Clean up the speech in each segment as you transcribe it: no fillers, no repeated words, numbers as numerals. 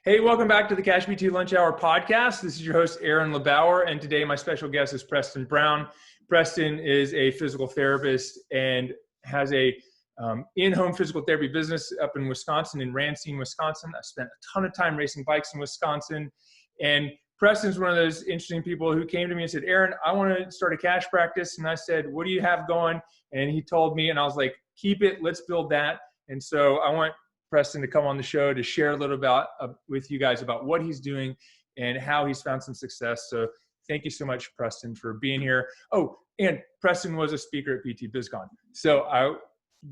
Hey, welcome back to the Cash PT Lunch Hour podcast. This is your host, Aaron LeBauer, and today my special guest is Preston Brown. Preston is a physical therapist and has a in-home physical therapy business up in Wisconsin, in Racine, Wisconsin. I've spent a ton of time racing bikes in Wisconsin, and Preston's one of those interesting people who came to me and said, Aaron, I want to start a cash practice. And I said, what do you have going? And he told me, and I was like, keep it, let's build that. And so I want Preston to come on the show to share a little about with you guys about what he's doing and how he's found some success. So thank you so much, Preston, for being here. Oh, and Preston was a speaker at PT BizCon. So I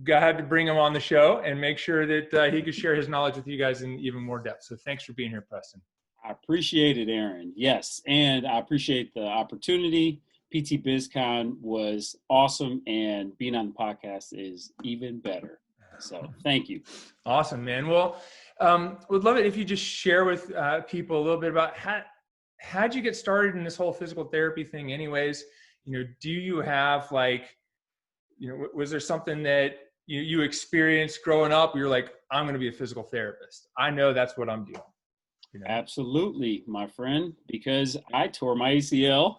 had to bring him on the show and make sure that he could share his knowledge with you guys in even more depth. So thanks for being here, Preston. I appreciate it, Aaron. Yes, and I appreciate the opportunity. PT BizCon was awesome, and being on the podcast is even better. So thank you. Awesome, man. Well, would love it if you just share with people a little bit about how'd you get started in this whole physical therapy thing anyways? Do you have was there something that you experienced growing up where you're like, I'm going to be a physical therapist. I know that's what I'm doing. Absolutely, my friend, because I tore my ACL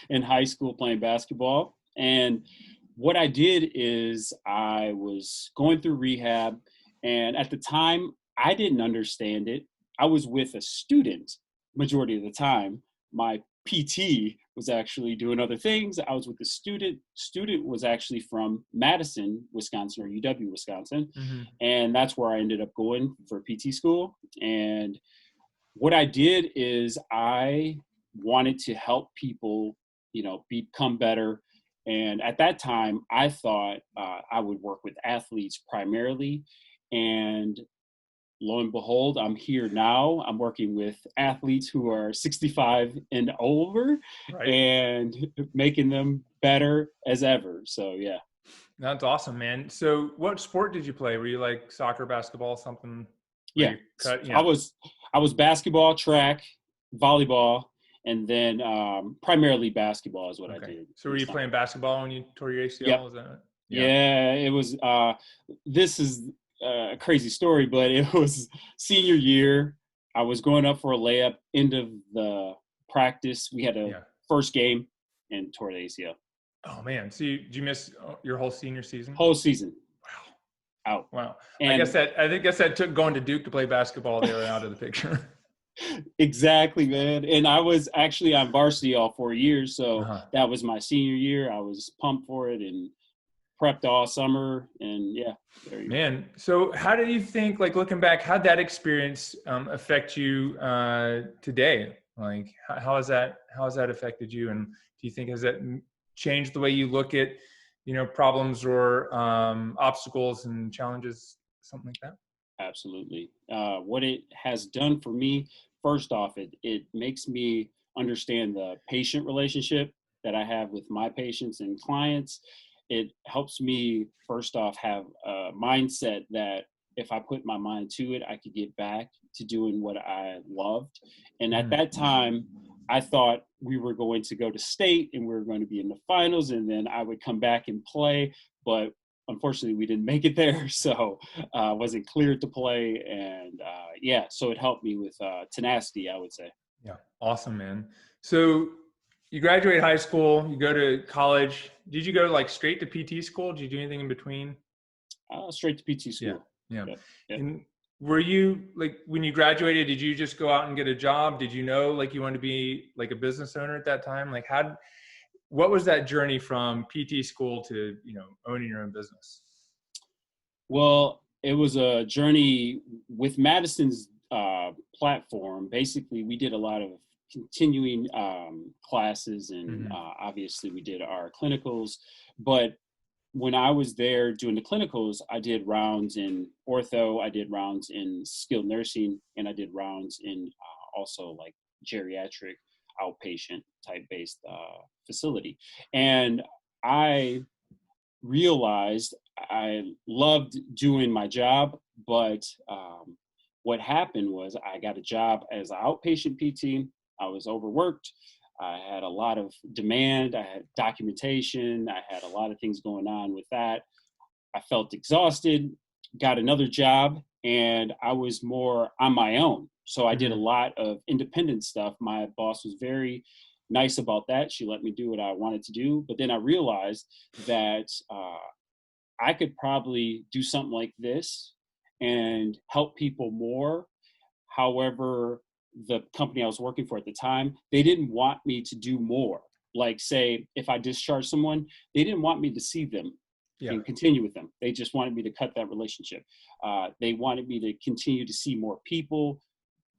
in high school playing basketball. And what I did is I was going through rehab, and at the time I didn't understand it. I was with a student majority of the time. My PT was actually doing other things. I was with the student. Student was actually from Madison, Wisconsin, or UW, Wisconsin. Mm-hmm. And that's where I ended up going for PT school. And what I did is I wanted to help people, become better. And at that time, I thought I would work with athletes primarily. And lo and behold, I'm here now. I'm working with athletes who are 65 and over, right, and making them better as ever. So, yeah. That's awesome, man. So what sport did you play? Were you like soccer, basketball, something? Yeah. I was basketball, track, volleyball, and then primarily basketball is what I did. So were you playing basketball when you tore your ACL? Yep. Was that it? Yeah, it was. This is a crazy story, but it was senior year. I was going up for a layup, end of the practice. We had a first game and tore the ACL. Oh, man. So did you miss your whole senior season? Whole season. Out. Wow. And I guess that took going to Duke to play basketball there out of the picture. Exactly, man. And I was actually on varsity all 4 years. So that was my senior year. I was pumped for it and prepped all summer. And yeah, there you go. So how do you think, looking back, how'd that experience affect you today? How has that affected you? And do you think, has that changed the way you look at problems or obstacles and challenges, something like that? Absolutely. What it has done for me, first off, it makes me understand the patient relationship that I have with my patients and clients. It helps me, first off, have a mindset that if I put my mind to it, I could get back to doing what I loved. And at that time, I thought we were going to go to state and we were going to be in the finals, and then I would come back and play. But unfortunately, we didn't make it there, so wasn't cleared to play. And so it helped me with tenacity, I would say. Yeah, awesome, man. So you graduate high school, you go to college. Did you go straight to PT school? Did you do anything in between? Straight to PT school. Yeah. And were you, when you graduated, did you just go out and get a job? Did you know you wanted to be a business owner at that time? What was that journey from PT school to, owning your own business? Well, it was a journey with Madison's platform. Basically, we did a lot of continuing classes, and obviously we did our clinicals. But when I was there doing the clinicals, I did rounds in ortho, I did rounds in skilled nursing, and I did rounds in also geriatric outpatient type based facility. And I realized I loved doing my job, but what happened was I got a job as an outpatient PT. I was overworked. I had a lot of demand. I had documentation. I had a lot of things going on with that. I felt exhausted, got another job and I was more on my own. So I did a Mhm. lot of independent stuff. My boss was very nice about that. She let me do what I wanted to do. But then I realized that I could probably do something like this and help people more. However, the company I was working for at the time, they didn't want me to do more. Like, say, if I discharged someone, they didn't want me to see them Yeah. and continue with them. They just wanted me to cut that relationship. They wanted me to continue to see more people,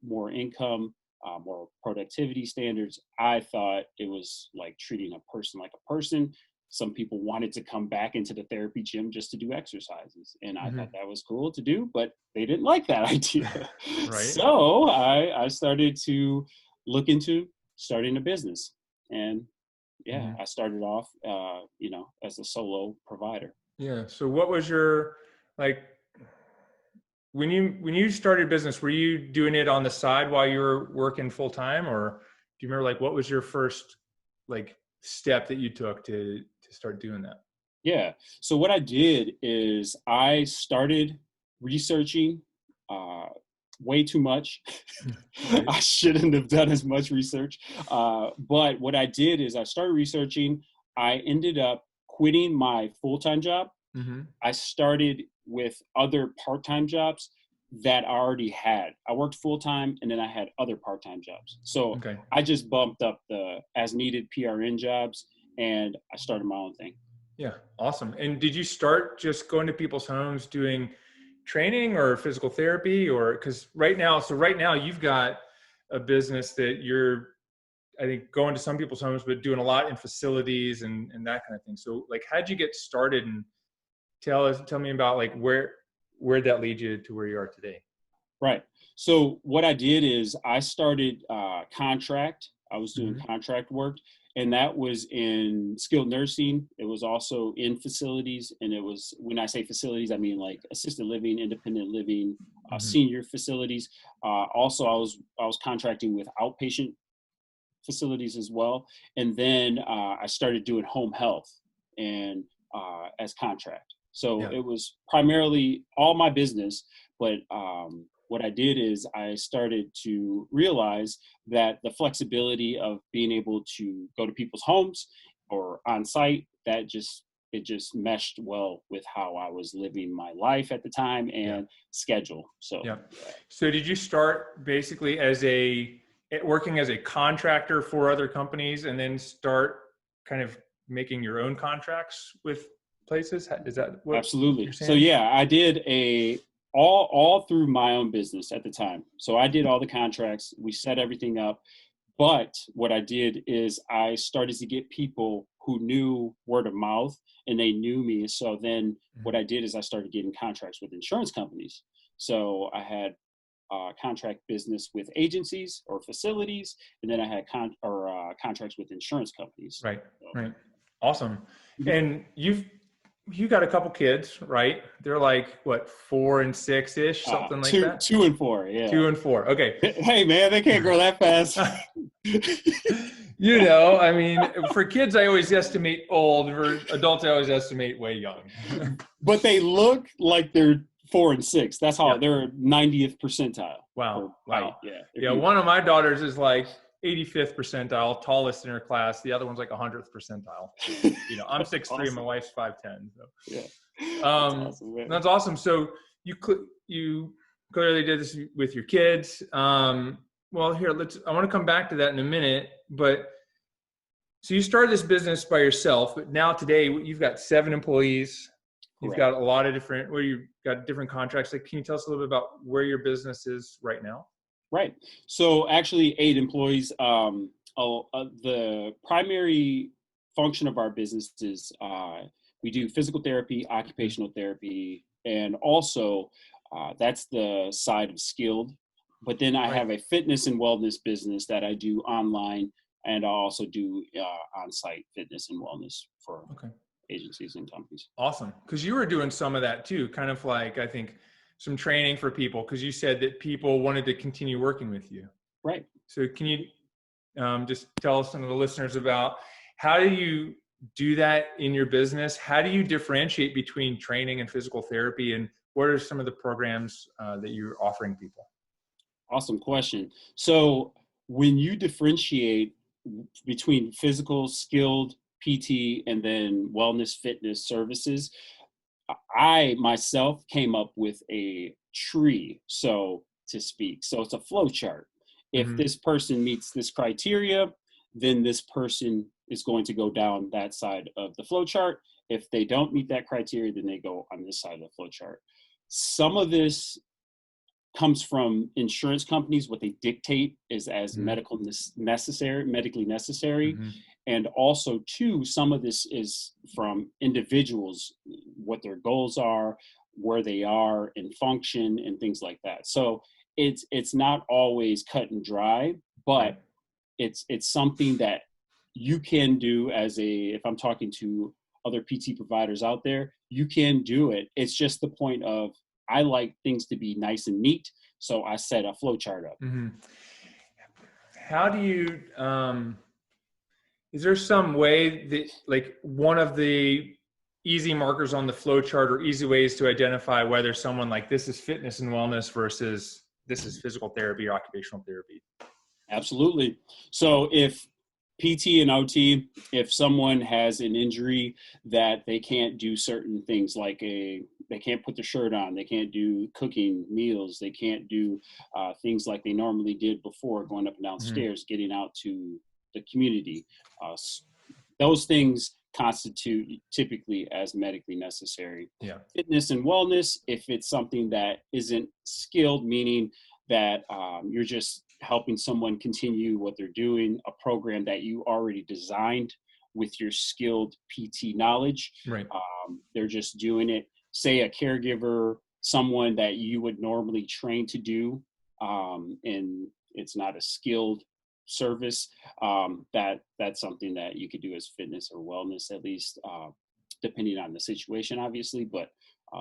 more income, more productivity standards. I thought it was like treating a person like a person. Some people wanted to come back into the therapy gym just to do exercises. And I thought Mhm. that was cool to do, but they didn't like that idea. Right. So I started to look into starting a business. And yeah, Mhm. I started off, as a solo provider. Yeah. So what was your, like, when you started business, were you doing it on the side while you were working full time, or do you remember like what was your first like step that you took to start doing that? Yeah. So what I did is I started researching uh, way too much. Right. I shouldn't have done as much research. But what I did is I started researching. I ended up quitting my full-time job. Mm-hmm. I started with other part-time jobs that I already had. I worked full-time and then I had other part-time jobs. So Okay. I just bumped up the as needed PRN jobs and I started my own thing. Yeah. Awesome. And did you start just going to people's homes doing training or physical therapy, or because right now you've got a business that you're, I think, going to some people's homes, but doing a lot in facilities and that kind of thing. So like, how'd you get started, and tell me about like where'd that lead you to where you are today? Right. So what I did is I started contract. I was doing Mm-hmm. contract work, and that was in skilled nursing. It was also in facilities, and it was, when I say facilities, I mean like assisted living, independent living, Mm-hmm. senior facilities. Also, I was contracting with outpatient facilities as well, and then I started doing home health and as contract. So Yeah. it was primarily all my business, but what I did is I started to realize that the flexibility of being able to go to people's homes or on site, it just meshed well with how I was living my life at the time Yeah. and schedule. So Yeah. yeah. So did you start basically working as a contractor for other companies, and then start kind of making your own contracts with places? Is that what you're Absolutely. So saying? yeah, I did all through my own business at the time. So I did all the contracts. We set everything up. But what I did is I started to get people who knew word of mouth and they knew me. So then what Mhm. I did is I started getting contracts with insurance companies. So I had contract business with agencies or facilities, and then I had contracts with insurance companies. Right. So, Right. Awesome. mhm. And you got a couple kids, right? They're like what, 4 and 6-ish, something like Two, that. 2 and 4, yeah. 2 and 4. Okay. Hey man, they can't grow that fast. I mean, for kids, I always estimate old. For adults, I always estimate way young. But they look like they're 4 and 6. That's how Yep. they're 90th percentile Wow. for height. Wow. Yeah, they're Yeah. huge. One of my daughters is like 85th percentile, tallest in her class. The other one's like 100th percentile. I'm That's 6'3", and my awesome. wife's 5'10". So, Yeah, that's awesome, man. that's awesome. So you clearly did this with your kids. Well, here, I want to come back to that in a minute, but so you started this business by yourself, but now today you've got 7 employees. You've Correct. got a lot of different, where you've got different contracts. Like, can you tell us a little bit about where your business is right now? Right. So actually, 8 employees. The primary function of our business is we do physical therapy, Mhm. occupational therapy, and also that's the side of skilled. But then I Right. have a fitness and wellness business that I do online, and I also do on-site fitness and wellness for Okay. agencies and companies. Awesome. Because you were doing some of that too, kind of like, I think, some training for people, because you said that people wanted to continue working with you. Right. So can you just tell some of the listeners about how do you do that in your business? How do you differentiate between training and physical therapy? And what are some of the programs that you're offering people? Awesome question. So when you differentiate between physical, skilled PT, and then wellness fitness services, I myself came up with a tree, so to speak. So it's a flow chart. If this person meets this criteria, then this person is going to go down that side of the flow chart. If they don't meet that criteria, then they go on this side of the flow chart. Some of this comes from insurance companies. What they dictate is as medically necessary. And also too, some of this is from individuals, what their goals are, where they are in function and things like that. So it's not always cut and dry, but it's something that you can do if I'm talking to other PT providers out there, you can do it. It's just the point of, I like things to be nice and neat, so I set a flow chart up. How do you, is there some way that, like, one of the easy markers on the flow chart or easy ways to identify whether someone, like, this is fitness and wellness versus this is physical therapy or occupational therapy? Absolutely. So if PT and OT, if someone has an injury that they can't do certain things, like they can't put their shirt on, they can't do cooking meals, they can't do things like they normally did before, going up and down stairs, getting out to the community. Those things constitute typically as medically necessary. Fitness and wellness, if it's something that isn't skilled, meaning that you're just helping someone continue what they're doing, a program that you already designed with your skilled PT knowledge. They're just doing it. Say a caregiver, someone that you would normally train to do, and it's not a skilled service, that's something that you could do as fitness or wellness, at least depending on the situation, obviously, but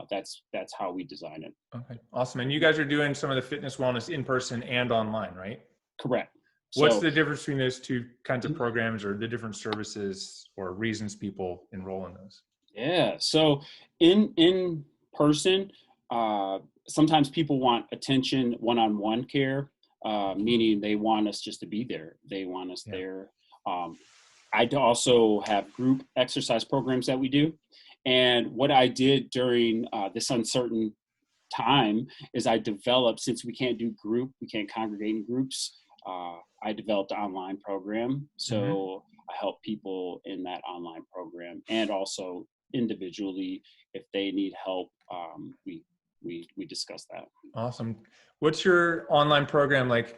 that's how we design it. Okay, awesome. And you guys are doing some of the fitness wellness in person and online, right? Correct. What's the difference between those two kinds of programs, or the different services or reasons people enroll in those? Yeah, so in person, sometimes people want attention, one-on-one care, meaning they want us just to be there. They want us there. I also have group exercise programs that we do. And what I did during this uncertain time is I developed, since we can't congregate in groups, I developed an online program. So I help people in that online program, and also individually, if they need help, we discuss that. Awesome. What's your online program like?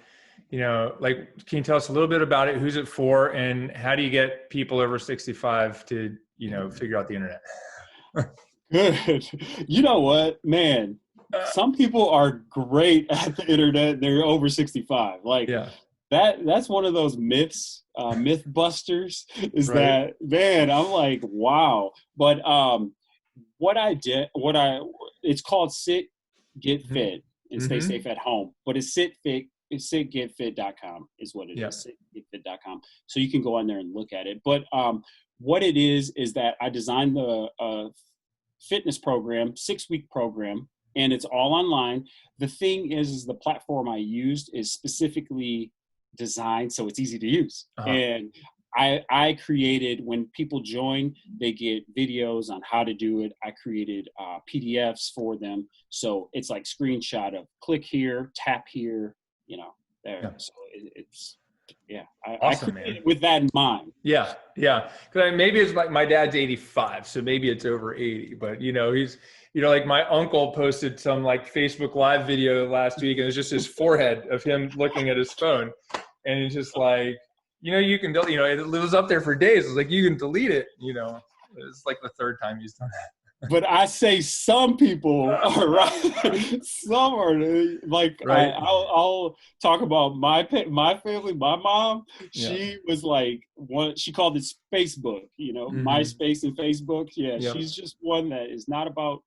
Can you tell us a little bit about it? Who's it for, and how do you get people over 65 to, figure out the internet? Good. You know what, man? Some people are great at the internet. They're over 65. That's one of those myths, myth busters, is that, man, I'm like, wow. But it's called Sit, Get Fit, and Stay Safe at Home. But it's sitgetfit.com is what it is, sitgetfit.com. So you can go on there and look at it. But what it is that I designed the fitness program, 6-week program, and it's all online. The thing is the platform I used is specifically designed so it's easy to use. And I created, when people join, they get videos on how to do it. I created PDFs for them. So it's like screenshot of click here, tap here, there. So it's, awesome, I created it with that in mind. Because maybe it's like, my dad's 85, so maybe it's over 80, but he's, like, my uncle posted some like Facebook Live video last week, and it was just his forehead of him looking at his phone, and it's just like, you can, it was up there for days. It's like, you can delete it, it's like the third time he's done that. But I say some people are right. Some are like, I'll talk about my family. My mom, she was like, she called it Facebook, MySpace and Facebook. She's just one that is not about,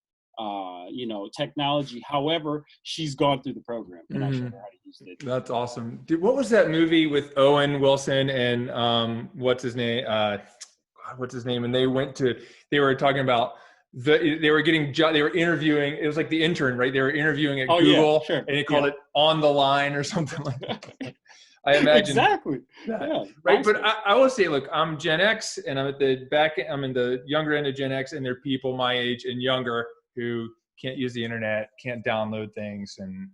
technology. However, she's gone through the program, and I showed her how to use it. That's awesome. Dude, what was that movie with Owen Wilson and what's his name? And they were talking about they were interviewing. It was like The Intern, right? They were interviewing at Oh yeah, Google, sure. and they called it On the Line or something like that. I imagine Exactly. that, Yeah. right? But MySpace. I will say, look, I'm Gen X, and I'm in the younger end of Gen X, and there are people my age and younger who can't use the internet, can't download things, and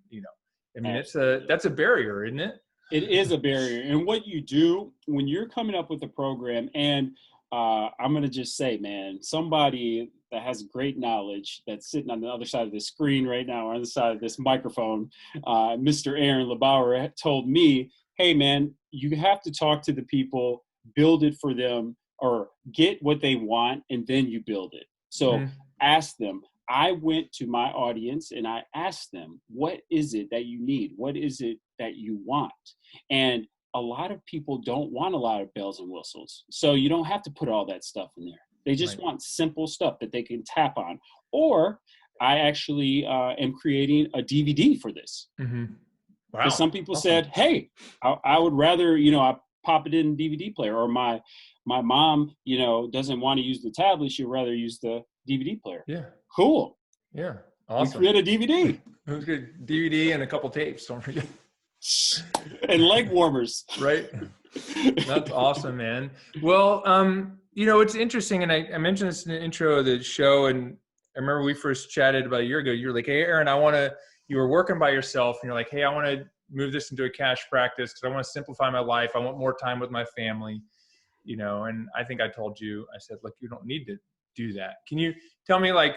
I mean, Absolutely. that's a barrier, isn't it? It is a barrier. And what you do when you're coming up with a program, and I'm going to just say, man, somebody that has great knowledge that's sitting on the other side of the screen right now, or on the side of this microphone, Mr. Aaron LeBauer told me, hey, man, you have to talk to the people, build it for them, or get what they want, and then you build it. So ask them. I went to my audience and I asked them, what is it that you need? What is it that you want? And a lot of people don't want a lot of bells and whistles. So you don't have to put all that stuff in there. They just want simple stuff that they can tap on. Or I actually am creating a DVD for this. Wow. Because some people said, hey, I would rather, I pop it in DVD player, or my mom, doesn't want to use the tablet. She'd rather use the DVD player. Yeah. Cool. Yeah. Awesome. We create a DVD. It was good. DVD and a couple tapes. Don't forget. And leg warmers. Right. That's awesome, man. Well, it's interesting. And I mentioned this in the intro of the show. And I remember we first chatted about a year ago. You were like, hey, Aaron, you were working by yourself. And you're like, hey, I want to move this into a cash practice because I want to simplify my life. I want more time with my family, and I think I told you, I said, look, you don't need to do that. Can you tell me like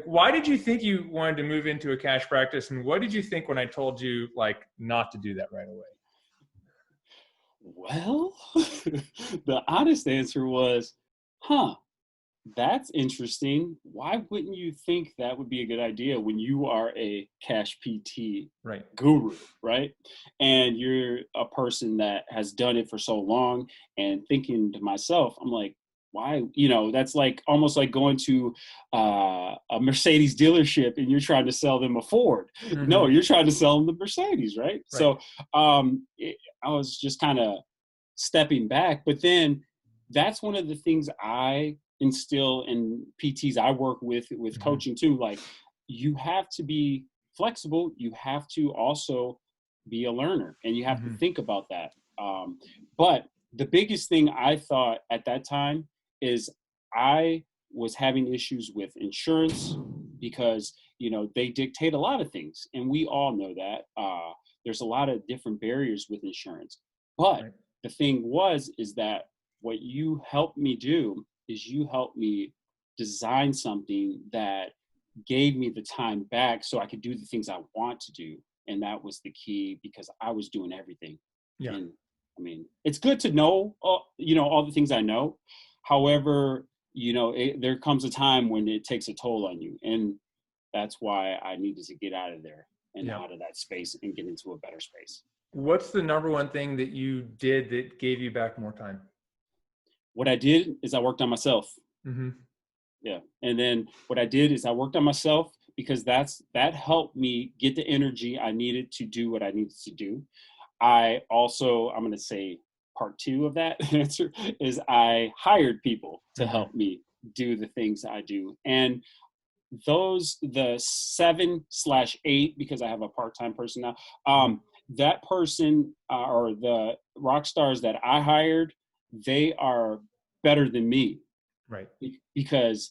why did you think you wanted to move into a cash practice, and what did you think when I told you like not to do that right away? Well, the honest answer was, that's interesting. Why wouldn't you think that would be a good idea when you are a cash PT guru, right? And you're a person that has done it for so long, and thinking to myself, I'm like, why, that's like almost like going to a Mercedes dealership and you're trying to sell them a Ford. No, you're trying to sell them the Mercedes, right? So I was just kind of stepping back. But then that's one of the things I instill in PTs I work with coaching too. Like, you have to be flexible. You have to also be a learner, and you have to think about that. But the biggest thing I thought at that time is I was having issues with insurance because, they dictate a lot of things. And we all know that there's a lot of different barriers with insurance. But the thing is that what you helped me do is you helped me design something that gave me the time back so I could do the things I want to do. And that was the key, because I was doing everything. Yeah. And I mean, it's good to know, all the things I know. However, there comes a time when it takes a toll on you. And that's why I needed to get out of there and out of that space and get into a better space. What's the number one thing that you did that gave you back more time? What I did is I worked on myself. Yeah. And then what I did is I worked on myself, because that helped me get the energy I needed to do what I needed to do. I'm going to say part two of that answer is I hired people to help me do the things I do. And the 7/8, because I have a part-time person now, that person or the rock stars that I hired, they are better than me. Right. Because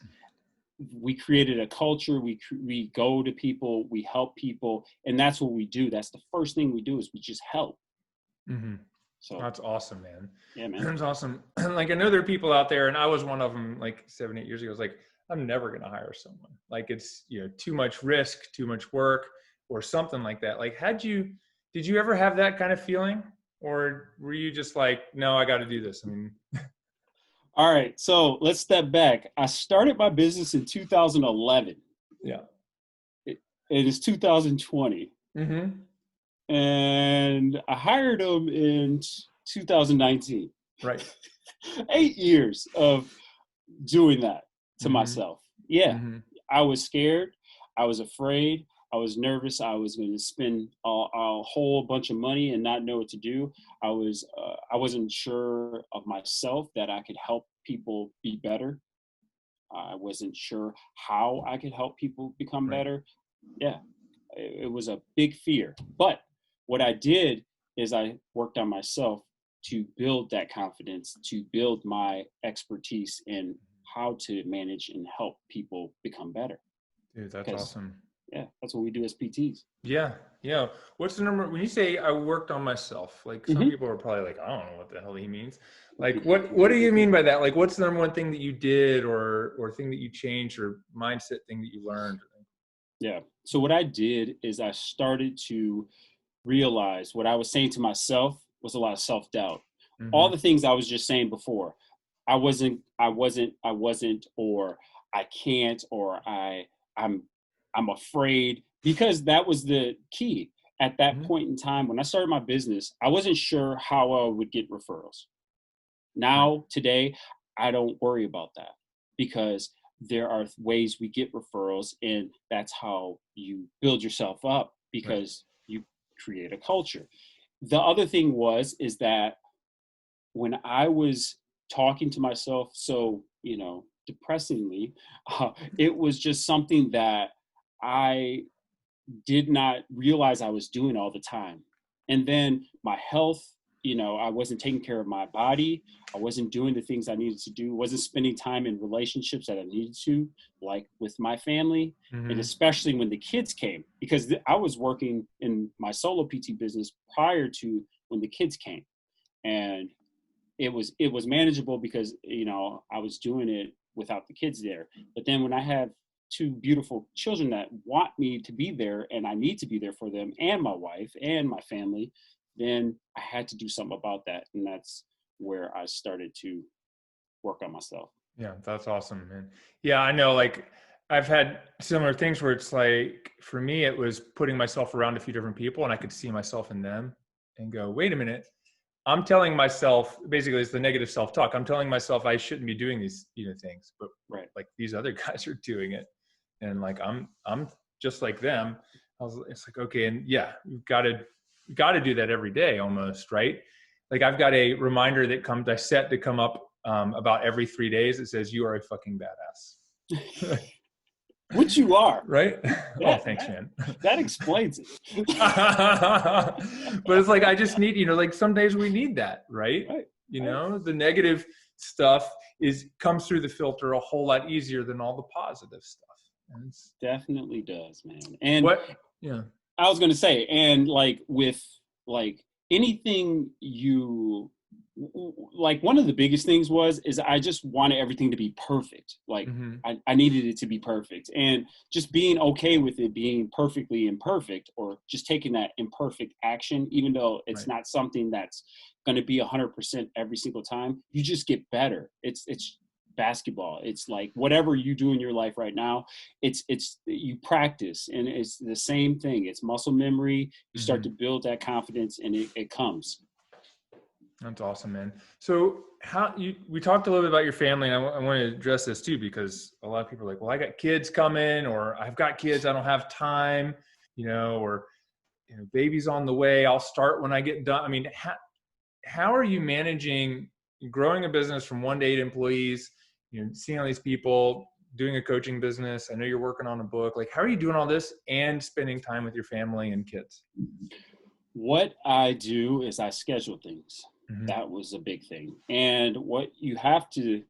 we created a culture, we go to people, we help people, and that's what we do. That's the first thing we do, is we just help. So that's awesome, man. Yeah, man. That's awesome. Like, I know there are people out there, and I was one of them like 7-8 years ago. I was like, I'm never going to hire someone. Like, it's, too much risk, too much work, or something like that. Like, did you ever have that kind of feeling? Or were you just like, no, I got to do this? I mean, all right. So let's step back. I started my business in 2011. Yeah. It is 2020. And I hired them in 2019. Right. 8 years of doing that to myself. Yeah. I was scared. I was afraid. I was nervous. I was going to spend a whole bunch of money and not know what to do. I wasn't sure of myself that I could help people be better. I wasn't sure how I could help people become better. Yeah, it was a big fear. But what I did is I worked on myself to build that confidence, to build my expertise in how to manage and help people become better. Dude, that's awesome. Yeah, that's what we do as PTs. Yeah. Yeah. What's the number when you say I worked on myself? Like some people are probably like, I don't know what the hell he means. Like what do you mean by that? Like what's the number one thing that you did or thing that you changed or mindset thing that you learned? Yeah. So what I did is I started to realize what I was saying to myself was a lot of self-doubt. All the things I was just saying before. I wasn't, or I can't, or I'm afraid, because that was the key. At that point in time, when I started my business, I wasn't sure how I would get referrals. Now, today, I don't worry about that, because there are ways we get referrals, and that's how you build yourself up, because you create a culture. The other thing is that when I was talking to myself so, depressingly, it was just something that I did not realize I was doing all the time. And then my health, I wasn't taking care of my body. I wasn't doing the things I needed to do. Wasn't spending time in relationships that I needed to, like with my family. And especially when the kids came, because I was working in my SoloPT business prior to when the kids came. And it was manageable because, I was doing it without the kids there. But then when I have two beautiful children that want me to be there, and I need to be there for them and my wife and my family, then I had to do something about that. And that's where I started to work on myself. Yeah, that's awesome, man. Yeah, I know, like I've had similar things where it's like, for me, it was putting myself around a few different people and I could see myself in them and go, wait a minute. I'm telling myself, basically it's the negative self-talk. I'm telling myself I shouldn't be doing these, things, but like these other guys are doing it. And like, I'm just like them. It's like, okay. And yeah, you've got to do that every day almost. Right. Like I've got a reminder I set to come up about every 3 days. It says, you are a fucking badass. Which you are. Right? Oh, thanks, man. That explains it. But it's like, I just need, like some days we need that, right? The negative stuff comes through the filter a whole lot easier than all the positive stuff. Definitely does, man. And yeah, I was going to say, and like with like anything like one of the biggest things is I just wanted everything to be perfect. Like I needed it to be perfect, and just being okay with it being perfectly imperfect, or just taking that imperfect action, even though it's not something that's going to be 100% every single time. You just get better. It's basketball. It's like whatever you do in your life right now, it's you practice, and it's the same thing. It's muscle memory. You start to build that confidence, and it comes. That's awesome, man. So we talked a little bit about your family, and I want to address this too, because a lot of people are like, well, I got kids coming, or I've got kids, I don't have time, or baby's on the way, I'll start when I get done. I mean, how are you managing growing a business from 1 to 8 employees, seeing all these people, doing a coaching business? I know you're working on a book. Like, how are you doing all this and spending time with your family and kids? What I do is I schedule things. That was a big thing. And what you have to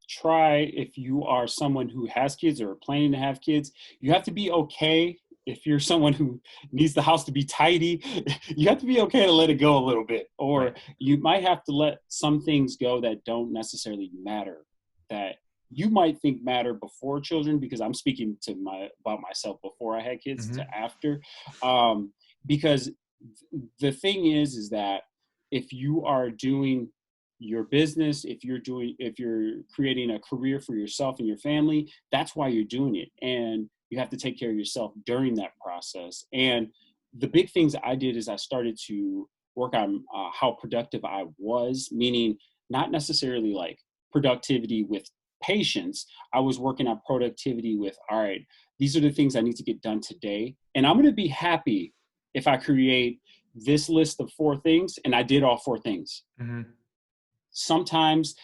try, if you are someone who has kids or planning to have kids, you have to be okay. If you're someone who needs the house to be tidy, you have to be okay to let it go a little bit. Or you might have to let some things go that don't necessarily matter, that you might think matter before children, because I'm speaking about myself before I had kids to after. Because the thing is that if you are doing your business, if you're creating a career for yourself and your family, that's why you're doing it. And you have to take care of yourself during that process. And the big things I did is I started to work on how productive I was, meaning not necessarily like productivity with patience. I was working on productivity with, all right, these are the things I need to get done today. And I'm going to be happy if I create this list of 4 things and I did all 4 things. Sometimes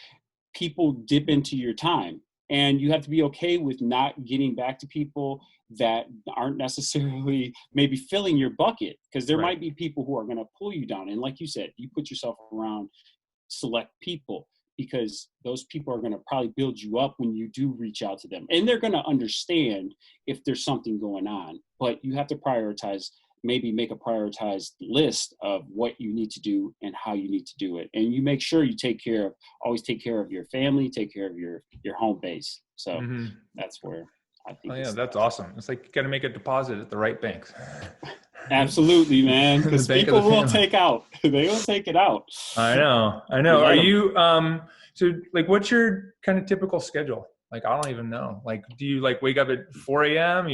people dip into your time, And you have to be okay with not getting back to people that aren't necessarily maybe filling your bucket, because there might be people who are going to pull you down. And like you said, you put yourself around select people, because those people are going to probably build you up when you do reach out to them. And they're going to understand if there's something going on. But you have to prioritize, maybe make a prioritized list of what you need to do and how you need to do it. And you make sure you always take care of your family, take care of your home base. So that's where I think. Oh yeah, that's awesome. It's like you got to make a deposit at the right banks. Absolutely, man. Because people will take out. They will take it out. I know. Are you so like what's your kind of typical schedule? Like, I don't even know. Like, do you like wake up at 4 a.m.?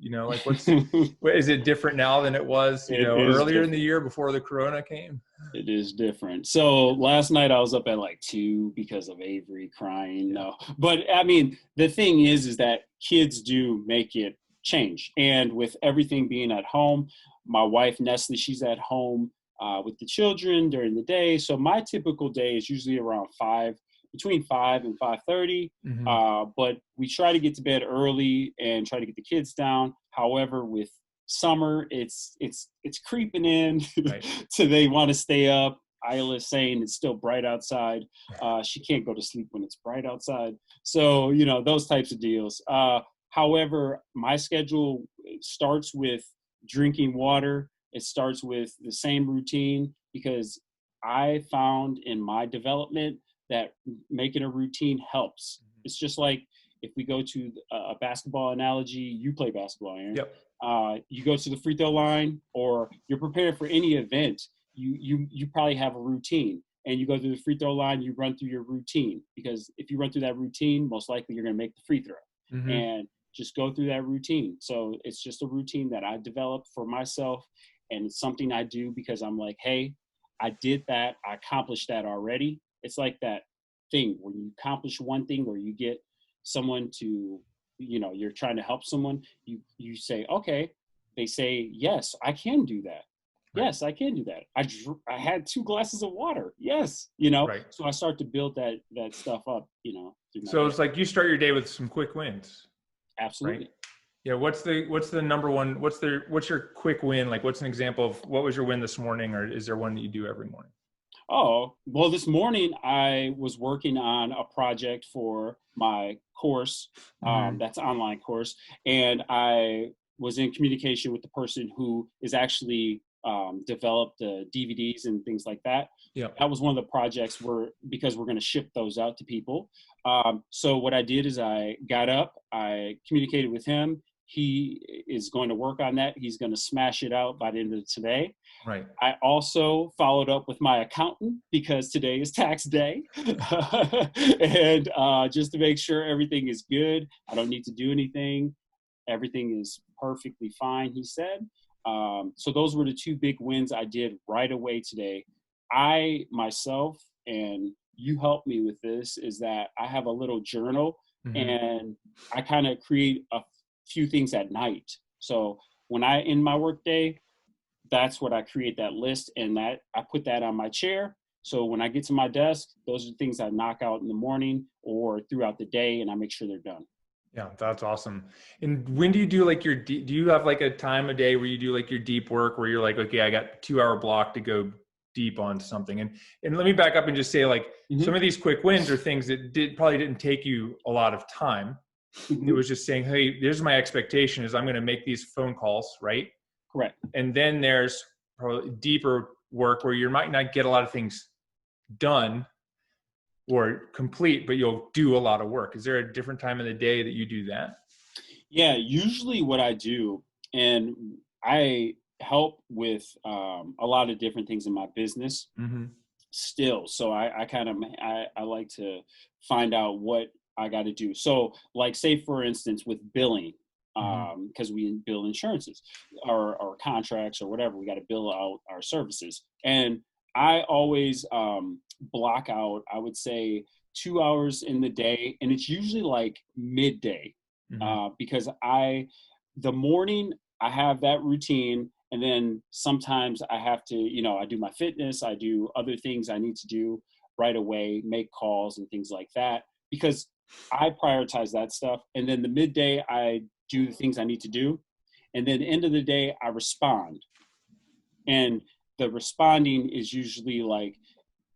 Like is it different now than it was, earlier in the year before the corona came? It is different. So last night I was up at like 2 because of Avery crying. No, but I mean, the thing is that kids do make it change. And with everything being at home, my wife, Nestle, she's at home with the children during the day. So my typical day is usually around between 5 and 5:30. But we try to get to bed early and try to get the kids down. However, with summer, it's creeping in. So they want to stay up. Isla's saying it's still bright outside. She can't go to sleep when it's bright outside. So, those types of deals. However, my schedule starts with drinking water. It starts with the same routine, because I found in my development that making a routine helps. It's just like if we go to a basketball analogy, you play basketball, Aaron. Yep. You go to the free throw line, or you're prepared for any event, you probably have a routine. And you go to the free throw line, you run through your routine, because if you run through that routine, most likely you're going to make the free throw. And just go through that routine. So it's just a routine that I developed for myself, and it's something I do because I'm like, hey, I did that. I accomplished that already. It's like that thing when you accomplish one thing, or you get someone to, you're trying to help someone, you say, okay, they say, yes, I can do that. Yes, I can do that. I had 2 glasses of water. Yes, So I start to build that stuff up, So it's like you start your day with some quick wins. Absolutely. Right? Yeah. What's the number one? What's your quick win? Like, what's an example of what was your win this morning, or is there one that you do every morning? Oh, well, this morning I was working on a project for my course, that's an online course, and I was in communication with the person who is actually developed the DVDs and things like that. Yeah. That was one of the projects because we're going to ship those out to people. So what I did is I got up, I communicated with him. He is going to work on that. He's going to smash it out by the end of today. Right. I also followed up with my accountant, because today is tax day. And just to make sure everything is good, I don't need to do anything. Everything is perfectly fine, he said. So those were the 2 big wins I did right away today. I myself, and you helped me with this, is that I have a little journal, and I kind of create a few things at night. So when I end my work day, that's what I create, that list, and that I put that on my chair. So when I get to my desk, those are things I knock out in the morning or throughout the day, and I make sure they're done. Yeah, that's awesome. And when do you do like do you have like a time of day where you do like your deep work, where you're like, okay, I got 2-hour block to go deep on something? And let me back up and just say, like, some of these quick wins are things that probably didn't take you a lot of time. It was just saying, hey, here's my expectation is I'm going to make these phone calls, right? Correct. And then there's probably deeper work where you might not get a lot of things done or complete, but you'll do a lot of work. Is there a different time of the day that you do that? Yeah, usually what I do, and I help with a lot of different things in my business still. So I like to find out what I got to do. So like, say for instance, with billing, because we bill insurances or contracts or whatever, we got to bill out our services. And I always block out, I would say, 2 hours in the day, and it's usually like midday, because the morning I have that routine, and then sometimes I have to, I do my fitness, I do other things I need to do right away, make calls and things like that, because I prioritize that stuff. And then the midday, I do the things I need to do. And then end of the day, I respond. And the responding is usually like,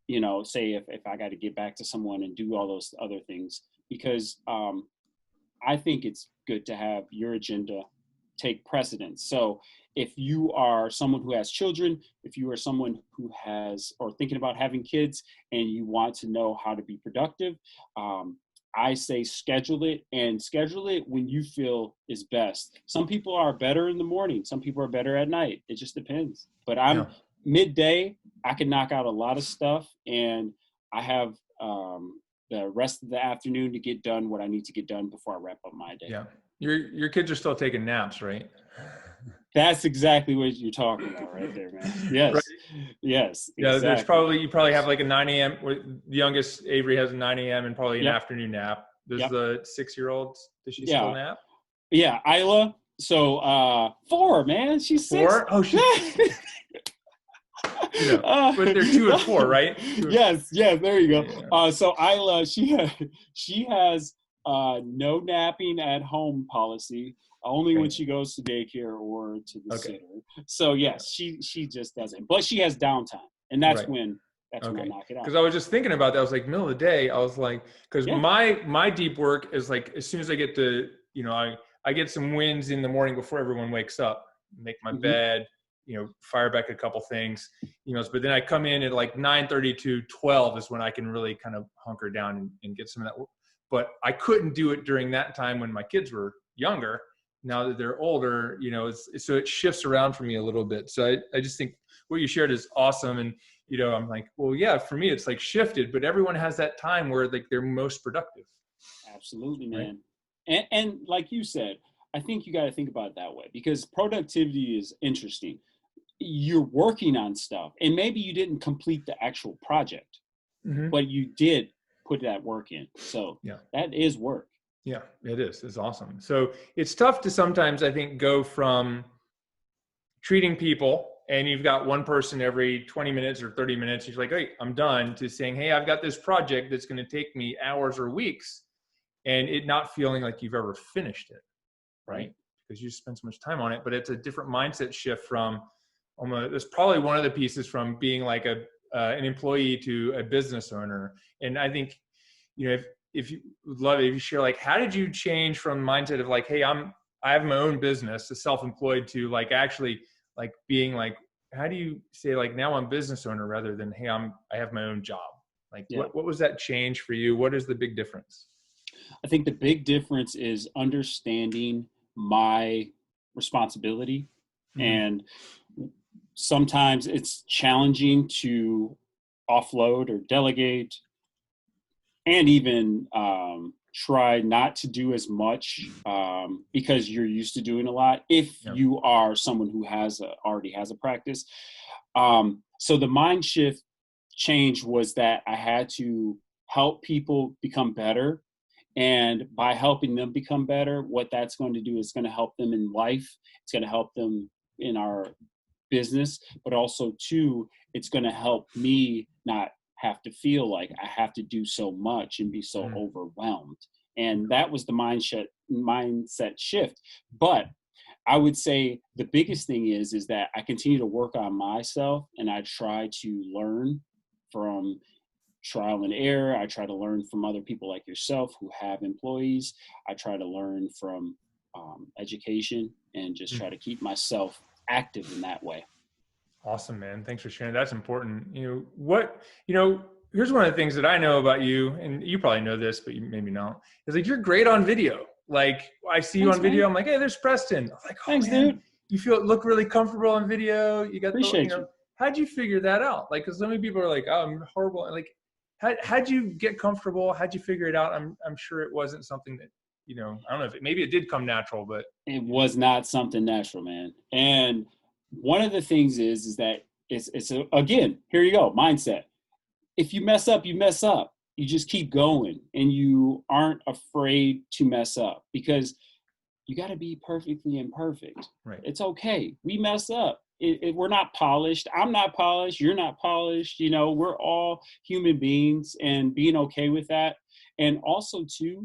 you know, say if I got to get back to someone and do all those other things, because I think it's good to have your agenda take precedence. So if you are someone who has children, if you are someone who has or thinking about having kids and you want to know how to be productive, I say schedule it, and schedule it when you feel is best. Some people are better in the morning. Some people are better at night. It just depends. But I'm midday, I can knock out a lot of stuff, and I have the rest of the afternoon to get done what I need to get done before I wrap up my day. Yeah. Your kids are still taking naps, right? That's exactly what you're talking about right there, man. Yes. Right. Yes. Yeah. Exactly. You probably have like a 9 a.m. The youngest Avery has a 9 a.m. and probably an afternoon nap. Does the 6-year-old, does she still nap? Yeah. Isla. So 4, man. She's 4? 6. Oh, she's but they're 2 and 4, right? Yes. There you go. Yeah. So Isla, she has no napping at home policy. Only when she goes to daycare or to the sitter. So yes, she just doesn't. But she has downtime, and that's when I knock it out. Because I was just thinking about that. I was like, middle of the day. I was like, because my deep work is like as soon as I get to, you know, I get some wins in the morning before everyone wakes up, make my bed, you know, fire back a couple things, you know. But then I come in at like 9:30 to 12 is when I can really kind of hunker down and get some of that work. But I couldn't do it during that time when my kids were younger. Now that they're older, you know, so it shifts around for me a little bit. So I just think what you shared is awesome. And, you know, I'm like, well, yeah, for me, it's like shifted, but everyone has that time where like they're most productive. Absolutely, man. Right? And like you said, I think you got to think about it that way, because productivity is interesting. You're working on stuff, and maybe you didn't complete the actual project, but you did put that work in. So that is work. Yeah, it is. It's awesome. So it's tough to sometimes, I think, go from treating people and you've got one person every 20 minutes or 30 minutes. You're like, hey, I'm done, to saying, hey, I've got this project that's going to take me hours or weeks, and it not feeling like you've ever finished it, right? Because you spend so much time on it. But it's a different mindset shift from that's probably one of the pieces from being like an employee to a business owner. And I think, you know, if you would love it if you share, like, how did you change from mindset of like, hey, I have my own business, to self-employed, to like actually like being like, how do you say like, now I'm business owner rather than, hey, I have my own job? Like what was that change for you? What is the big difference? I think the big difference is understanding my responsibility. And sometimes it's challenging to offload or delegate, and even try not to do as much because you're used to doing a lot if you are someone who already has a practice. So the mind shift change was that I had to help people become better. And by helping them become better, what that's going to do is going to help them in life. It's going to help them in our business, but also too, it's going to help me not have to feel like I have to do so much and be so overwhelmed. And that was the mindset shift. But I would say the biggest thing is that I continue to work on myself, and I try to learn from trial and error. I try to learn from other people like yourself who have employees. I try to learn from education, and just try to keep myself active in that way. Awesome, man. Thanks for sharing. That's important. Here's one of the things that I know about you, and you probably know this, but you maybe not, is like, you're great on video. Like, I see you on video. Man. I'm like, hey, there's Preston. I'm like, oh, thanks, man, dude. You look really comfortable on video. You got Appreciate you. How'd you figure that out? Like, cause so many people are like, oh, I'm horrible. Like, how'd you get comfortable? How'd you figure it out? I'm sure it wasn't something that, I don't know if maybe it did come natural, but it was not something natural, man. And one of the things is that again, here you go, mindset. If you mess up, you mess up. You just keep going, and you aren't afraid to mess up, because you got to be perfectly imperfect. Right. It's okay. We mess up. We're not polished. I'm not polished. You're not polished. We're all human beings, and being okay with that. And also too,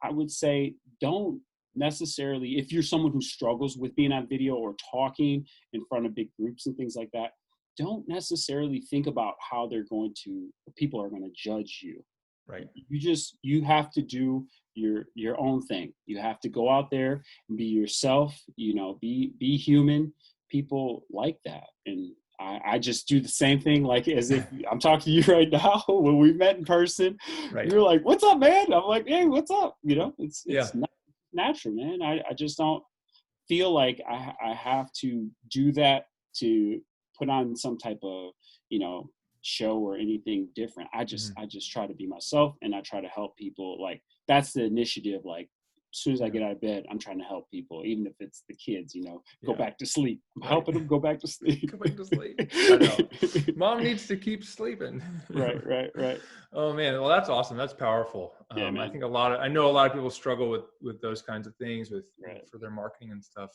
I would say, don't necessarily, if you're someone who struggles with being on video or talking in front of big groups and things like that, don't necessarily think about how people are going to judge you. Right. You have to do your own thing. You have to go out there and be yourself, be human. People like that. And I just do the same thing, like as if I'm talking to you right now. When we met in person, Right. You're like, "What's up, man?" I'm like, "Hey, what's up?" It's not natural, man. I just don't feel like I have to do that to put on some type of, show or anything different. I just try to be myself, and I try to help people. Like, that's the initiative. Like, as soon as I get out of bed, I'm trying to help people, even if it's the kids, go back to sleep. I'm helping them go back to sleep. Go back to sleep. I know. Mom needs to keep sleeping. Right. Oh man, well that's awesome. That's powerful. Yeah, man. I think I know a lot of people struggle with those kinds of things for their marketing and stuff.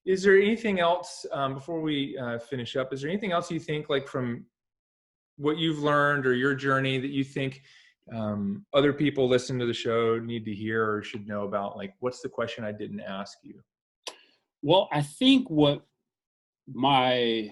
Is there anything else before we finish up? Is there anything else you think, like from what you've learned or your journey, that you think other people listening to the show need to hear or should know about? Like, what's the question I didn't ask you? Well, I think what my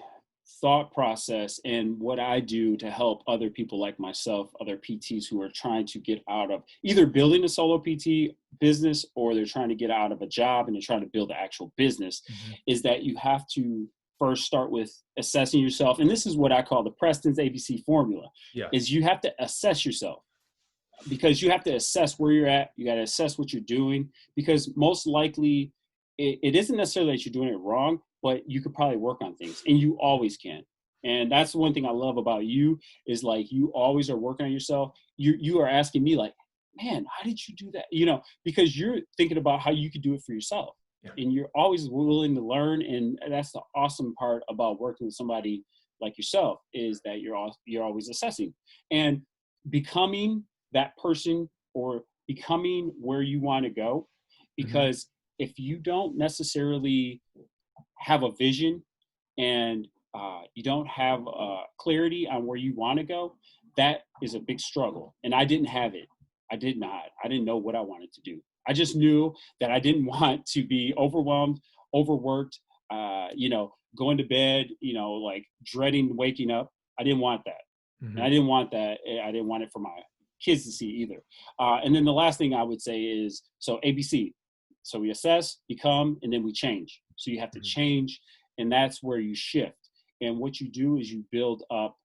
thought process and what I do to help other people like myself, other PTs who are trying to get out of either building a solo PT business, or they're trying to get out of a job and they're trying to build an actual business, is that you have to first start with assessing yourself. And this is what I call the Preston's ABC formula, is you have to assess yourself, because you have to assess where you're at. You got to assess what you're doing, because most likely it isn't necessarily that you're doing it wrong, but you could probably work on things, and you always can. And that's one thing I love about you, is like, you always are working on yourself. You are asking me like, man, how did you do that? Because you're thinking about how you could do it for yourself. And you're always willing to learn. And that's the awesome part about working with somebody like yourself, is that you're always assessing and becoming that person, or becoming where you want to go. Because if you don't necessarily have a vision, and you don't have clarity on where you want to go, that is a big struggle. And I didn't have it. I didn't know what I wanted to do. I just knew that I didn't want to be overwhelmed, overworked, going to bed, like dreading waking up. I didn't want that. And I didn't want that. I didn't want it for my kids to see either. And then the last thing I would say is, so ABC. So we assess, become, and then we change. So you have to change, and that's where you shift. And what you do is you build up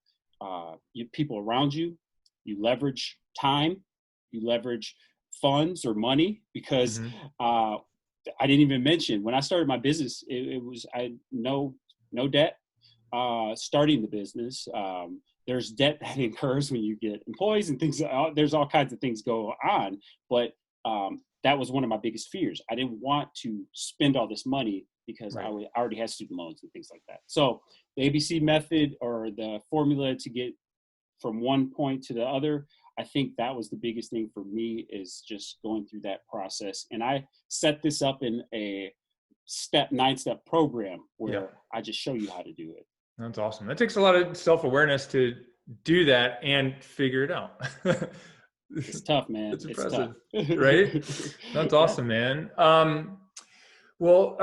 people around you. You leverage time. You leverage funds or money, because I didn't even mention, when I started my business, it was I had no debt starting the business. There's debt that incurs when you get employees and things. There's all kinds of things go on, but that was one of my biggest fears. I didn't want to spend all this money, because I already had student loans and things like that. So the ABC method, or the formula to get from one point to the other, I think that was the biggest thing for me, is just going through that process. And I set this up in a 9-step program where I just show you how to do it. That's awesome. That takes a lot of self-awareness to do that and figure it out. It's tough, man. It's impressive, right? That's awesome, man. Well,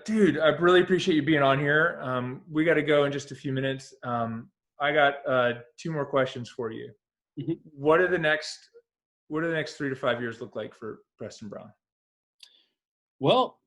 dude, I really appreciate you being on here. We got to go in just a few minutes. I got 2 more questions for you. What do the next 3 to 5 years look like for Preston Brown? Well,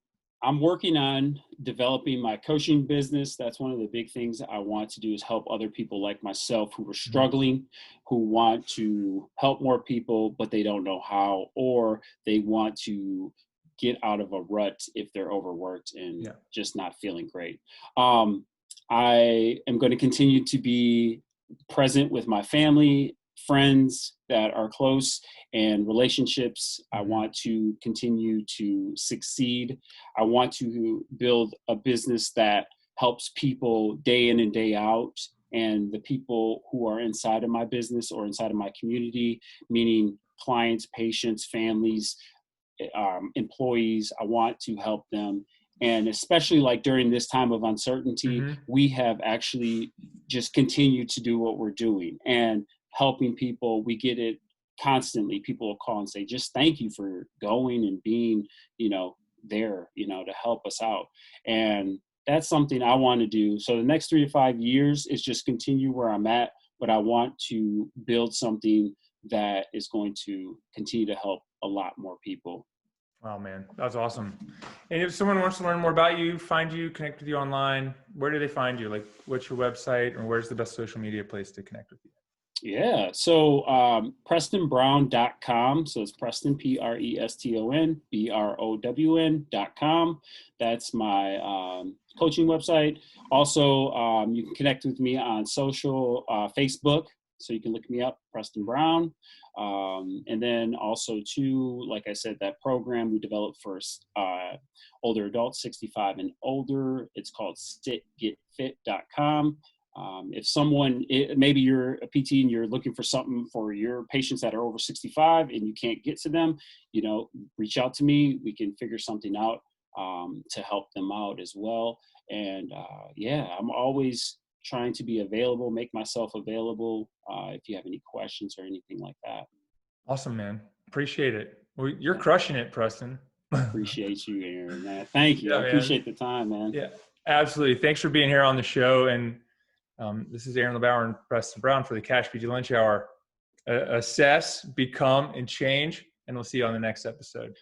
I'm working on developing my coaching business. That's one of the big things I want to do, is help other people like myself who are struggling, who want to help more people, but they don't know how, or they want to get out of a rut if they're overworked and just not feeling great. I am going to continue to be present with my family, friends that are close, and relationships. I want to continue to succeed. I want to build a business that helps people day in and day out. And the people who are inside of my business or inside of my community, meaning clients, patients, families, employees, I want to help them. And especially like during this time of uncertainty, we have actually just continued to do what we're doing and helping people. We get it constantly people will call and say, just thank you for going and being, there, to help us out. And that's something I want to do. So the next 3 to 5 years is just continue where I'm at, but I want to build something that is going to continue to help a lot more people. Wow, man, that's awesome. And if someone wants to learn more about you, find you, connect with you online, where do they find you? Like, what's your website, or where's the best social media place to connect with you? Yeah. So PrestonBrown.com. So it's Preston, PrestonBrown.com. That's my coaching website. Also, you can connect with me on social, Facebook. So you can look me up, Preston Brown. And then also too, like I said, that program we developed for older adults, 65 and older. It's called sitgetfit.com. If maybe you're a PT and you're looking for something for your patients that are over 65 and you can't get to them, reach out to me. We can figure something out to help them out as well. And I'm always trying to be available, make myself available if you have any questions or anything like that. Awesome, man. Appreciate it. Well, you're crushing it, Preston. Appreciate you, Aaron, man. Thank you. Yeah, I appreciate the time, man. Yeah, absolutely. Thanks for being here on the show. And this is Aaron LeBauer and Preston Brown for the Cash PT Lunch Hour. Assess, become, and change. And we'll see you on the next episode.